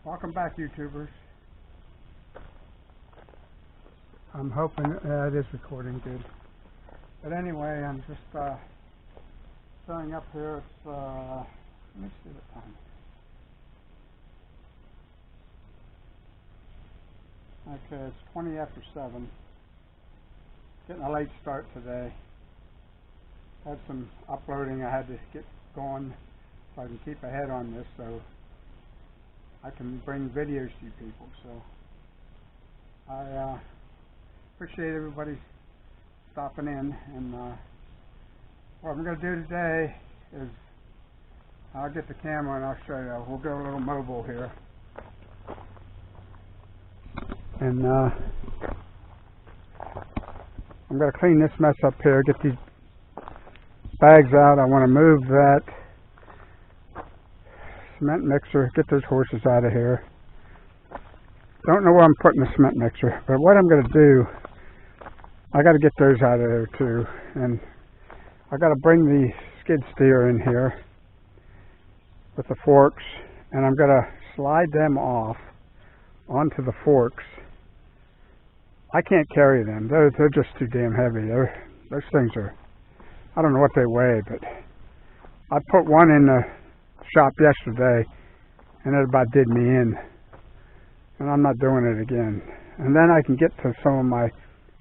Welcome back, YouTubers. I'm hoping it is recording good. But anyway, I'm just showing up here. It's let me see what time it is. Okay, it's 20 after 7. Getting a late start today. Had some uploading I had to get going so I can keep ahead on this, so I can bring videos to you people. So I appreciate everybody stopping in. And what I'm going to do today is I'll get the camera and I'll show you. We'll go a little mobile here. And I'm going to clean this mess up here, get these bags out. I want to move that cement mixer, get those horses out of here. Don't know where I'm putting the cement mixer, but what I'm going to do, I got to get those out of there too. And I got to bring the skid steer in here with the forks, and I'm going to slide them off onto the forks. I can't carry them. They're just too damn heavy. Those things are, I don't know what they weigh, but I put one in the shop yesterday and it about did me in. And I'm not doing it again. And then I can get to some of my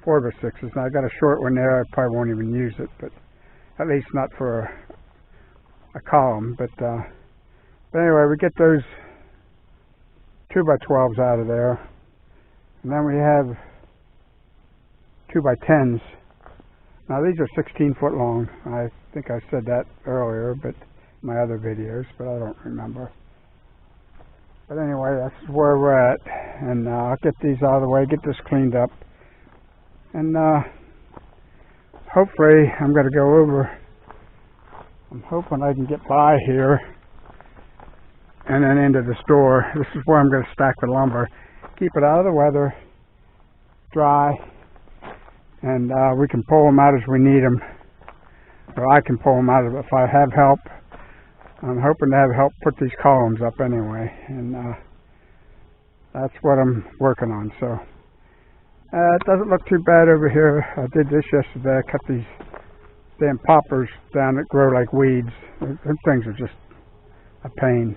4x6s. Now I got a short one there. I probably won't even use it, but at least not for a column. But anyway, we get those 2x12s out of there. And then we have 2x10s. Now these are 16 foot long. I think I said that earlier, but my other videos, but I don't remember. But anyway, that's where we're at. And I'll get these out of the way, get this cleaned up. And hopefully I'm going to go over. I'm hoping I can get by here and then into the store. This is where I'm going to stack the lumber. Keep it out of the weather, dry, and we can pull them out as we need them. Or I can pull them out if I have help. I'm hoping to have help put these columns up anyway, and that's what I'm working on. So it doesn't look too bad over here. I did this yesterday. I cut these damn poppers down that grow like weeds. Those things are just a pain.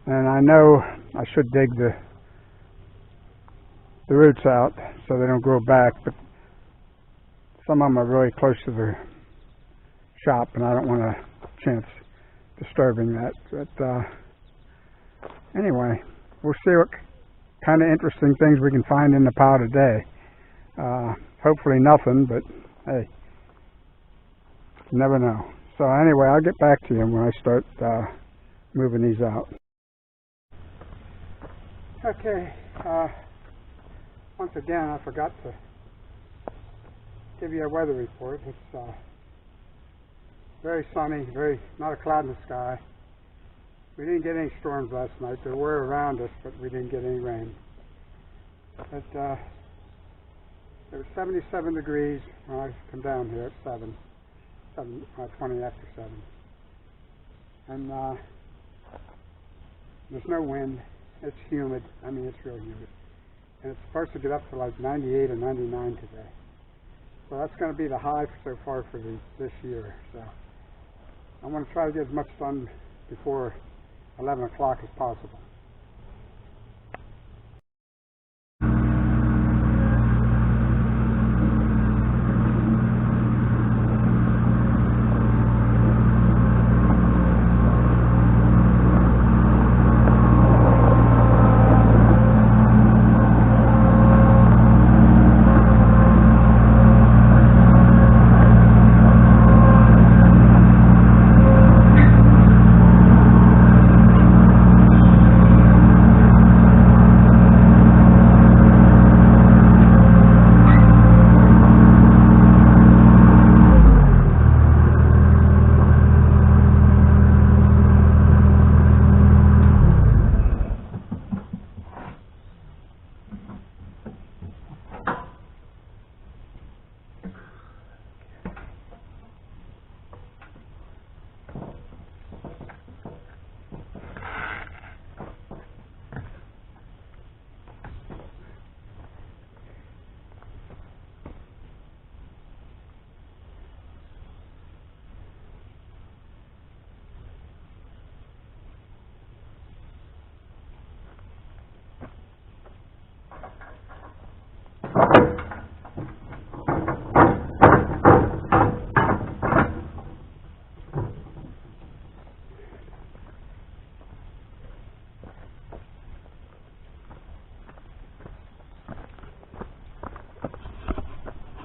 And I know I should dig the roots out so they don't grow back, but some of them are really close to the shop, and I don't want a chance disturbing that. But anyway, we'll see what kind of interesting things we can find in the pile today. Hopefully nothing, but hey, you never know. So anyway, I'll get back to you when I start moving these out. Okay, once again I forgot to give you a weather report. It's very sunny, not a cloud in the sky. We didn't get any storms last night. There were around us, but we didn't get any rain. But it was 77 degrees when I come down here at 20 after 7. And there's no wind. It's humid. I mean, it's real humid. And it's supposed to get up to like 98 or 99 today. So that's going to be the high so far for this year. So I want to try to get as much sun before 11 o'clock as possible.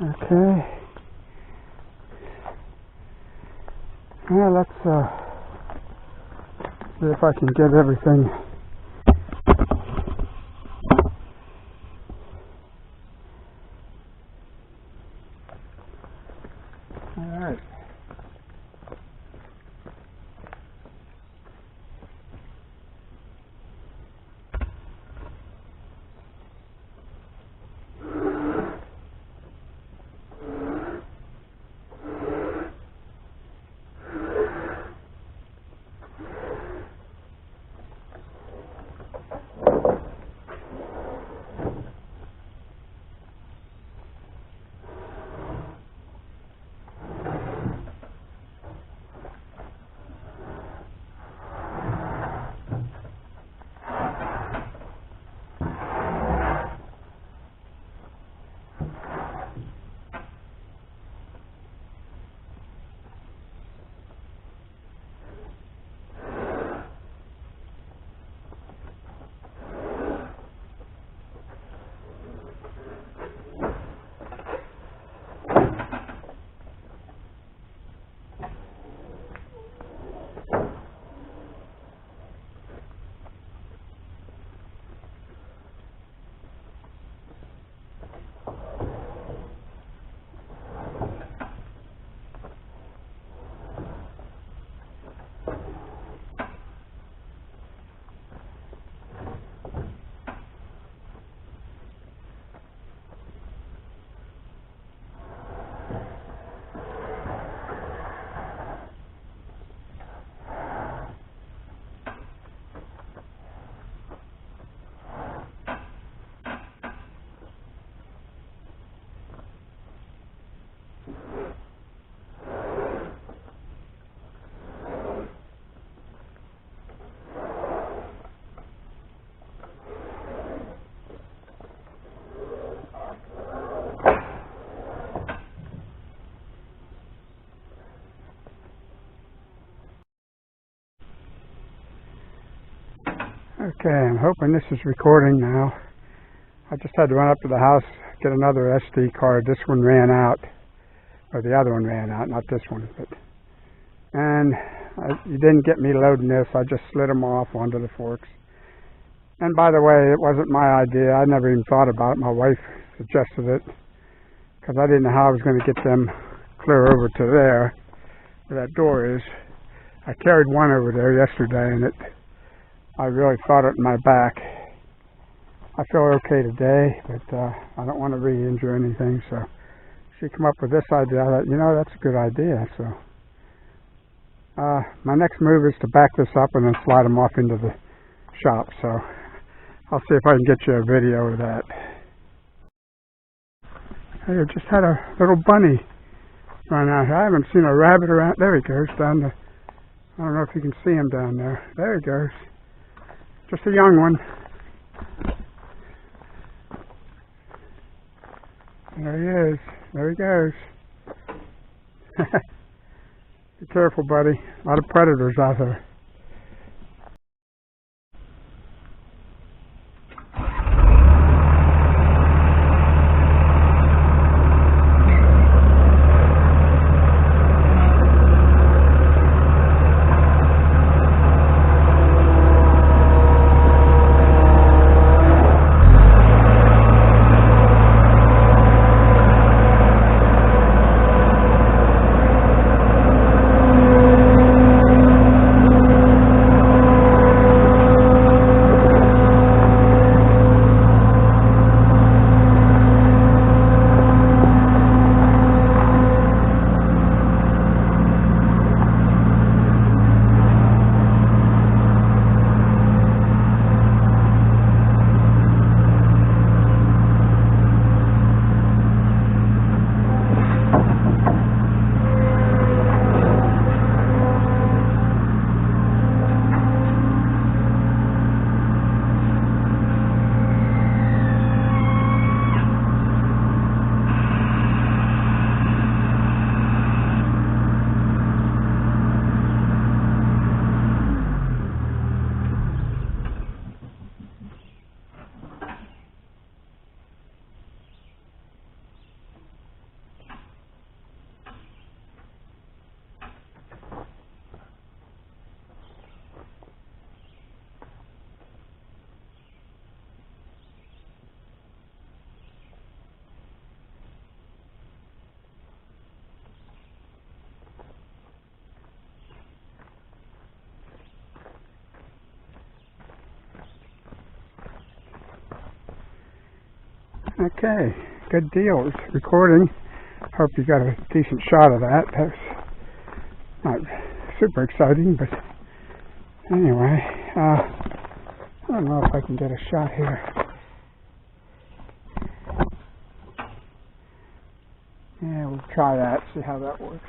Okay. Well, let's see if I can get everything. All right. Okay, I'm hoping this is recording now. I just had to run up to the house, get another SD card. This one ran out, or the other one ran out, not this one. And you didn't get me loading this. I just slid them off onto the forks. And by the way, it wasn't my idea. I never even thought about it. My wife suggested it because I didn't know how I was going to get them clear over to there, where that door is. I carried one over there yesterday, and I really fought it in my back. I feel okay today, but I don't want to re-injure anything, so she came up with this idea. I thought, you know, that's a good idea. So my next move is to back this up and then slide them off into the shop. So I'll see if I can get you a video of that. Hey, I just had a little bunny run out here. I haven't seen a rabbit around. There he goes down the. I don't know if you can see him down there. There he goes. Just a young one. There he is. There he goes. Be careful, buddy. A lot of predators out there. Okay, good deal. It's recording. Hope you got a decent shot of that. That's not super exciting, but anyway, I don't know if I can get a shot here. Yeah, we'll try that, see how that works.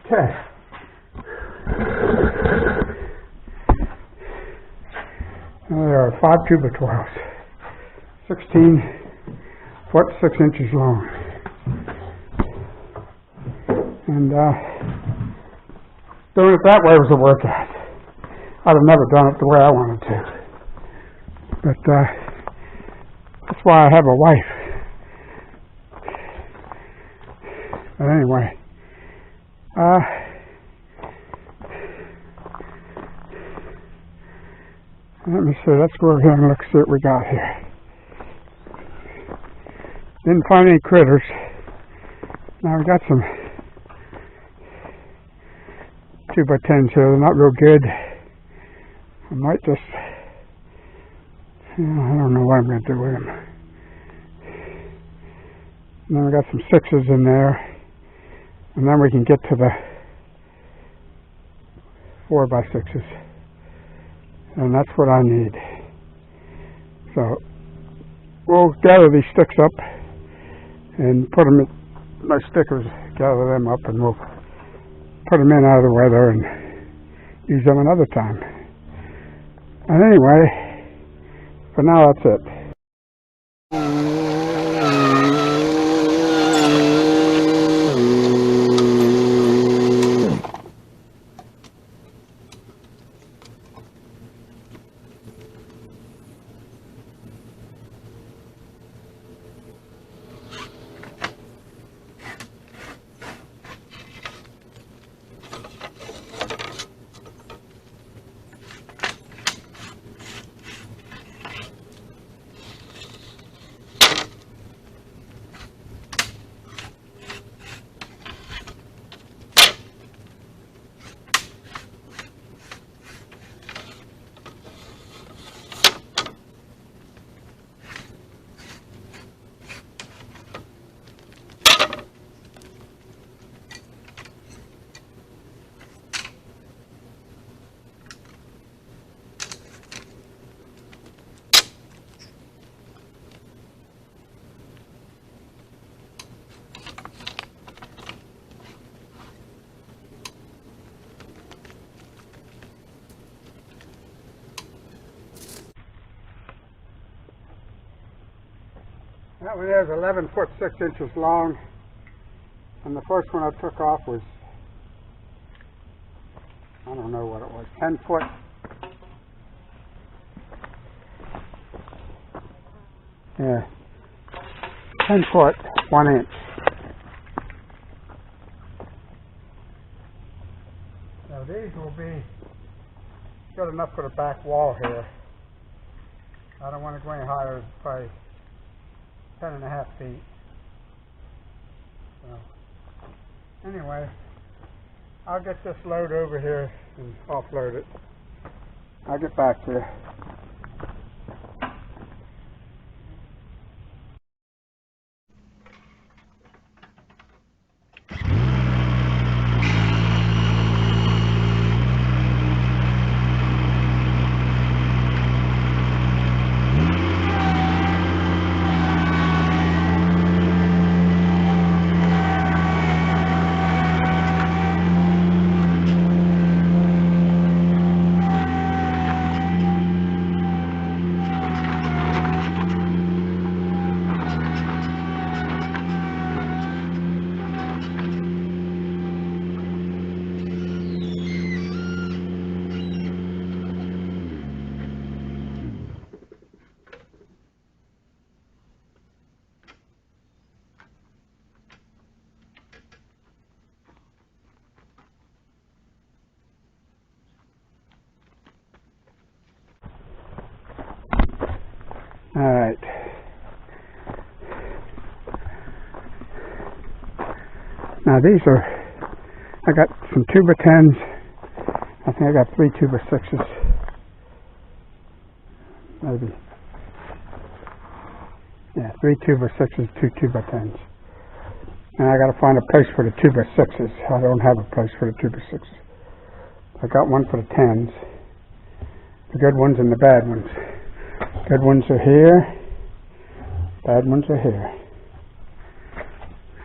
Okay. There are 5 2x12s, 16 foot 6 inches long, and doing it that way was a workout. I'd have never done it the way I wanted to, but that's why I have a wife. But anyway. Let me see, let's go over here and look, see what we got here. Didn't find any critters. Now we got some 2x10s here, they're not real good. I might just, I don't know what I'm going to do with them. And then we got some 6s in there. And then we can get to the 4x6s. And that's what I need. So we'll gather these sticks up and put them in my stickers, gather them up, and we'll put them in out of the weather and use them another time. And anyway, for now that's it. That one there is 11 foot 6 inches long, and the first one I took off was, I don't know what it was, 10 foot. Yeah, 10 foot 1 inch. Now these will be good enough for the back wall here. I don't want to go any higher than probably 10.5 feet. So, anyway, I'll get this load over here and offload it. I'll get back to you. All right. Now these are, I got some 2x10s. I think I got 3 2x6s. Maybe. Yeah, 3 2x6s, 2 2x10s. And I got to find a place for the 2x6s. I don't have a place for the 2x6s. I got one for the 10s. The good ones and the bad ones. Good ones are here. Bad ones are here.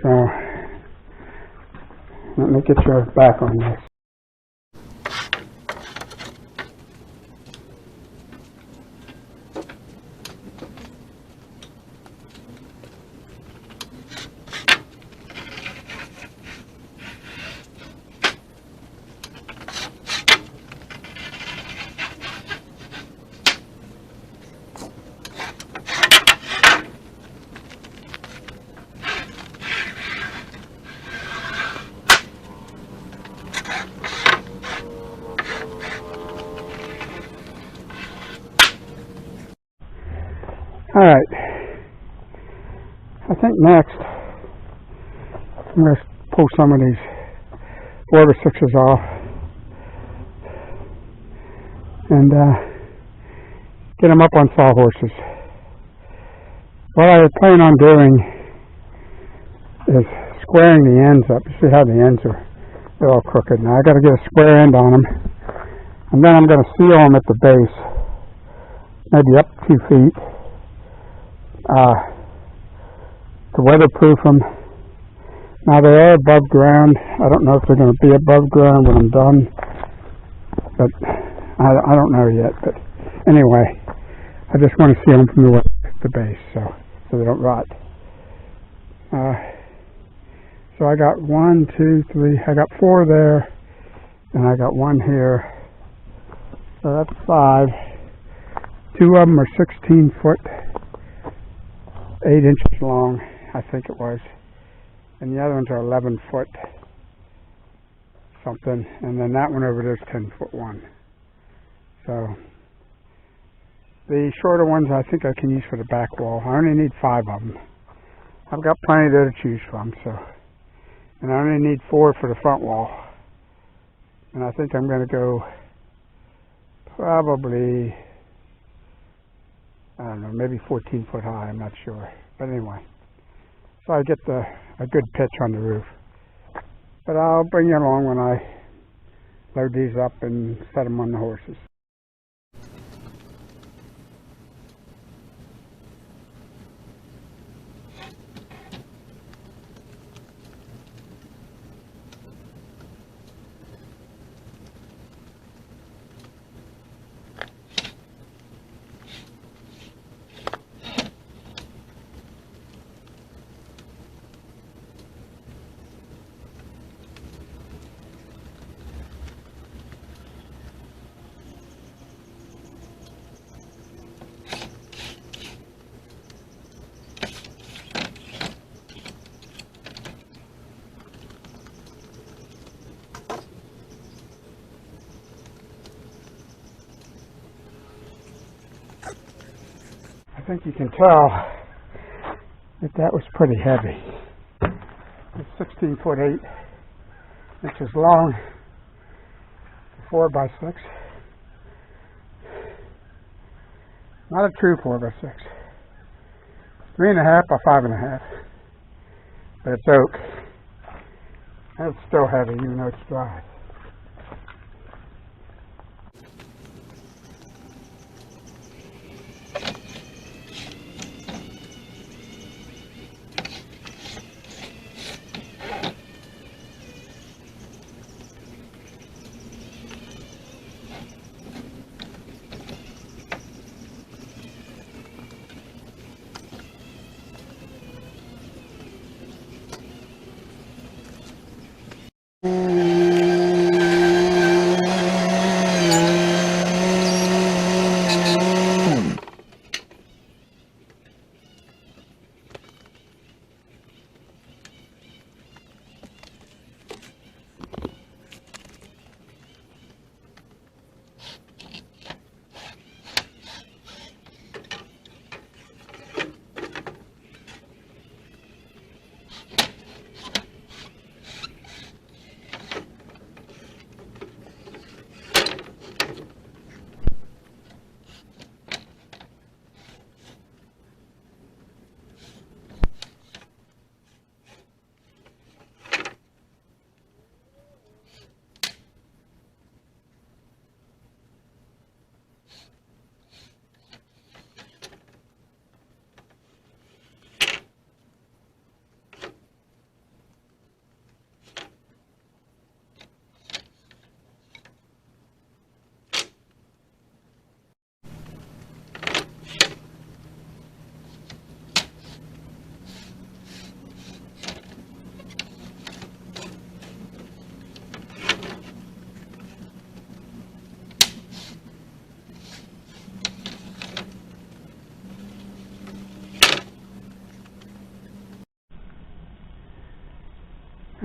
So, let me get your back on this. Alright, I think next I'm going to pull some of these 4x6s off and get them up on sawhorses. What I was planning on doing is squaring the ends up. You see how the ends are, they're all crooked. Now I got to get a square end on them, and then I'm going to seal them at the base, maybe up 2 feet. To weatherproof them. Now they are above ground. I don't know if they're going to be above ground when I'm done, but I don't know yet. But anyway, I just want to see them from the base, so they don't rot. So I got 1, 2, 3. I got 4 there, and I got 1 here. So that's 5. 2 of them are 16 foot. 8 inches long, I think it was, and the other ones are 11 foot something, and then that one over there is 10 foot 1. So the shorter ones I think I can use for the back wall. I only need 5 of them. I've got plenty there to choose from, so, and I only need 4 for the front wall, and I think I'm going to go probably, I don't know, maybe 14 foot high, I'm not sure. But anyway, so I get a good pitch on the roof. But I'll bring you along when I load these up and set them on the horses. think you can tell that that was pretty heavy. It's 16 foot 8 inches long, 4 by 6. Not a true 4 by 6. 3.5 by 5.5. But it's oak. And it's still heavy even though it's dry.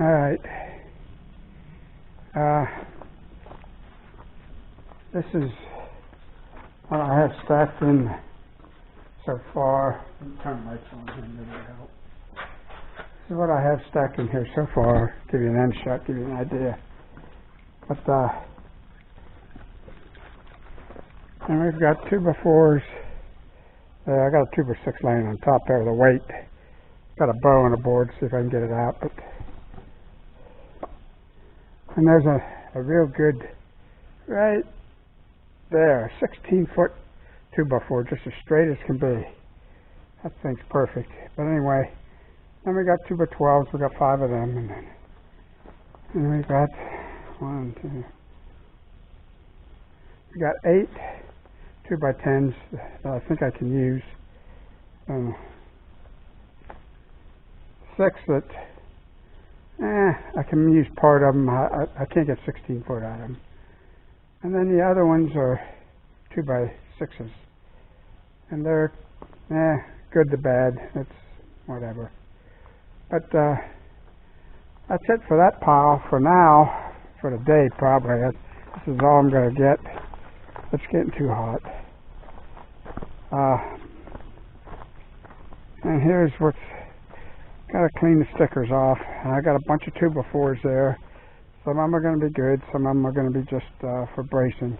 Alright, this is what I have stacked in so far. Turn the lights on here, maybe it'll help. This is what I have stacked in here so far. Give you an end shot, give you an idea. But and we've got 2x4s. I got a 2x6 laying on top there with a weight. Got a bow on the board, see if I can get it out. But and there's a real good, right there, 16 foot 2x4, just as straight as can be. That thing's perfect. But anyway, then we got 2x12s, we got 5 of them, and we got 1, 2, we got 8 2x10s that I think I can use, 6 that I can use part of them. I can't get 16 foot out of them. And then the other ones are 2x6s. And they're good to bad. It's whatever. But that's it for that pile for now. For the day, probably. This is all I'm going to get. It's getting too hot. And here's what's got to clean the stickers off. I got a bunch of 2x4s there. Some of them are going to be good. Some of them are going to be just for bracing.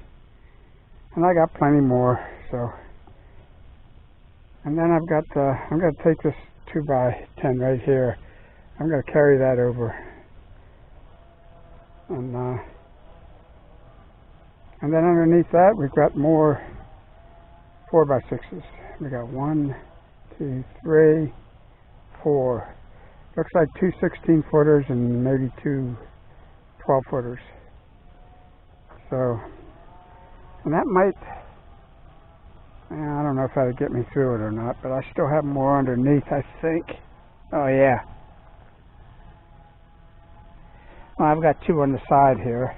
And I got plenty more. So, and then I've got. I'm going to take this 2x10 right here. I'm going to carry that over. And then underneath that, we've got more 4x6s. We got 1, 2, 3, 4. Looks like 2 16-footers and maybe 2 12-footers. So, and that might, I don't know if that'll get me through it or not, but I still have more underneath, I think. Oh yeah. Well, I've got 2 on the side here.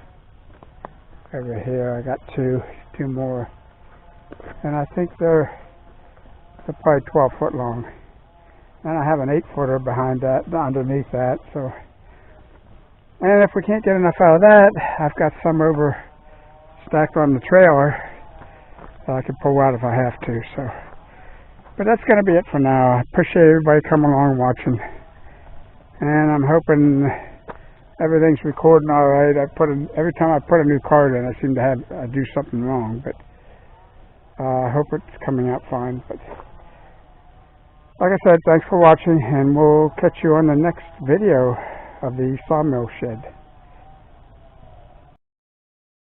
Over here, I got 2 more. And I think they're probably 12 foot long. And I have an 8-footer behind that, underneath that. So, and if we can't get enough out of that, I've got some over stacked on the trailer that I can pull out if I have to. So, But that's going to be it for now. I appreciate everybody coming along and watching. And I'm hoping everything's recording all right. Every time I put a new card in, I seem to do something wrong. But I hope it's coming out fine. But like I said, thanks for watching, and we'll catch you on the next video of the sawmill shed.